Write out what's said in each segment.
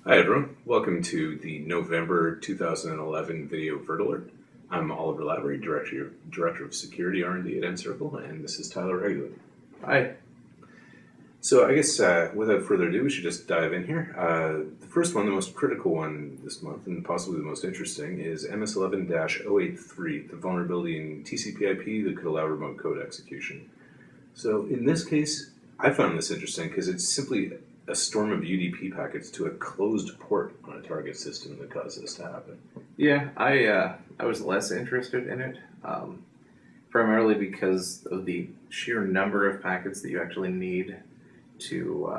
Hi everyone, welcome to the November 2011 video VERT alert. I'm Oliver Lavery, Director of Security R&D at nCircle, and this is Tyler Regular. Hi. So I guess without further ado, we should just dive in here. The first one, the most critical one this month, and possibly the most interesting, is MS11-083, the vulnerability in TCP/IP that could allow remote code execution. So in this case, I found this interesting because it's simply a storm of UDP packets to a closed port on a target system that caused this to happen. Yeah, I was less interested in it, primarily because of the sheer number of packets that you actually need to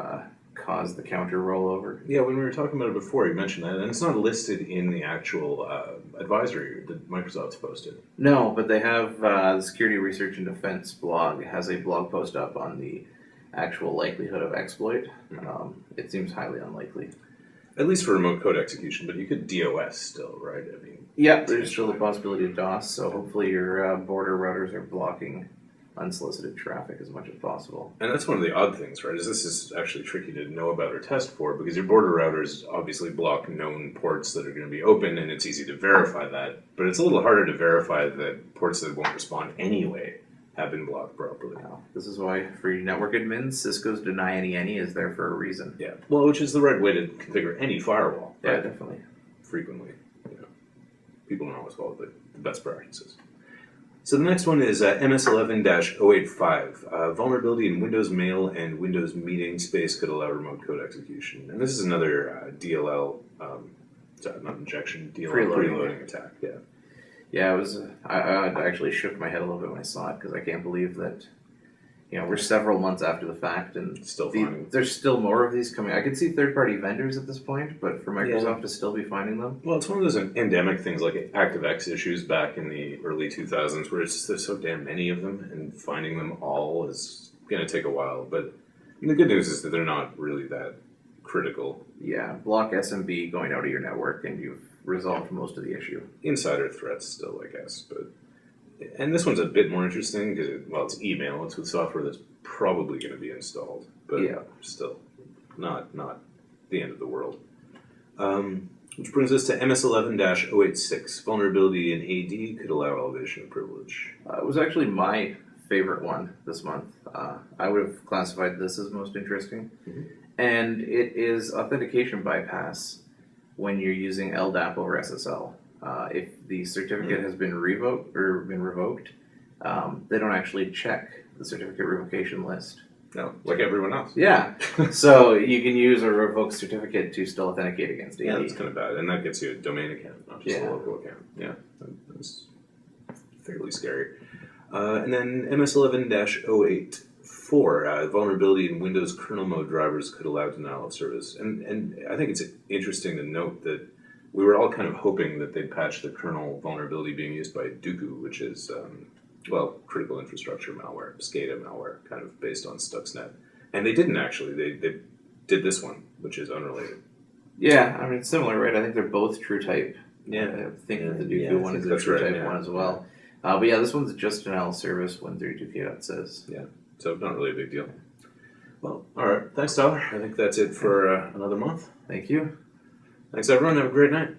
cause the counter rollover. Yeah, when we were talking about it before, you mentioned that, and it's not listed in the actual advisory that Microsoft's posted. No, but they have the Security Research and Defense blog has a blog post up on the actual likelihood of exploit. It seems highly unlikely. At least for remote code execution, but you could DOS still, right? I mean, yeah, there's still the possibility of DOS, so hopefully your border routers are blocking unsolicited traffic as much as possible. And that's one of the odd things, right, is this is actually tricky to know about or test for, because your border routers obviously block known ports that are going to be open, and it's easy to verify that, but it's a little harder to verify that ports that won't respond anyway have been blocked properly. Now, this is why for network admins, Cisco's deny any is there for a reason. Yeah, well, which is the right way to configure any firewall. Yeah, right? definitely. Frequently, people don't always follow the best practices. So the next one is MS11-085. Vulnerability in Windows Mail and Windows Meeting space could allow remote code execution. And this is another DLL, not injection, DLL preloading attack. Yeah. Yeah, it was. I actually shook my head a little bit when I saw it because I can't believe that. We're several months after the fact, and there's still more of these coming. I could see third-party vendors at this point, but for Microsoft to still be finding them. Well, it's one of those endemic things like ActiveX issues back in the early 2000s, where it's just there's so damn many of them, and finding them all is going to take a while. But the good news is that they're not really that critical. Yeah, block SMB going out of your network, and you've resolved most of the issue. Insider threats still, I guess, and this one's a bit more interesting because, it's email. It's with software that's probably going to be installed, but still not the end of the world. Which brings us to MS11-086. Vulnerability in AD could allow elevation of privilege. It was actually my favorite one this month. I would have classified this as most interesting. And it is authentication bypass when you're using LDAP over SSL. If the certificate has been revoked, they don't actually check the certificate revocation list. No, like everyone else. Yeah. So you can use a revoked certificate to still authenticate against AD. Yeah, that's kind of bad. And that gets you a domain account, not just a local account. Yeah, that's fairly scary. And then MS11-084, vulnerability in Windows kernel mode drivers could allow denial of service. And I think it's interesting to note that we were all kind of hoping that they'd patch the kernel vulnerability being used by Dooku, which is, critical infrastructure malware, SCADA malware, kind of based on Stuxnet. And they didn't actually. They did this one, which is unrelated. Yeah, I mean, it's similar, right? I think they're both true type. Yeah. I think that the Dooku one is a true type one as well. But yeah, this one's just denial of service when 32k says. Yeah, so not really a big deal. Well, all right. Thanks, Tyler. I think that's it for another month. Thank you. Thanks, everyone. Have a great night.